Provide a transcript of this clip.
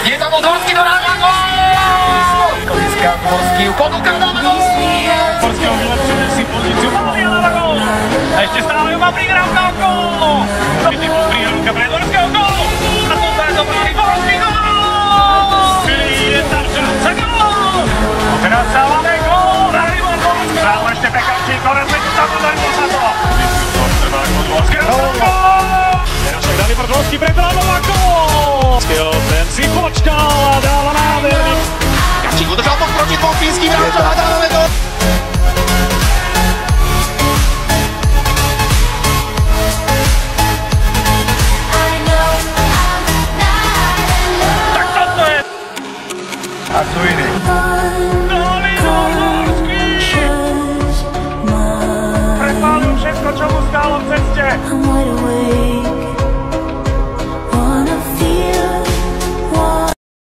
Je tam Dvorský do rána, gól! Získá Dvorský, ponúka dáva gól! Dvorského vylepšuje si pozíciu, Mária dáva gól! A ešte stále má prihrávka o gól! Prihrávka pre Dvorského, gól! A to sa je to prvý Dvorský, gól! Je tam šanca, gól! Teraz sa máme gól! Dalibor Dvorský! Stále ešte Pekarčík, ale zletu sa to Dalibor sa to! Teraz však Dalibor Dvorský pretrávol a gól! Ten si počkal a dáva nádherný. Kačík udržal bok proti dvom fínským hráčom a dávame gól! Tak toto je... A tu iný.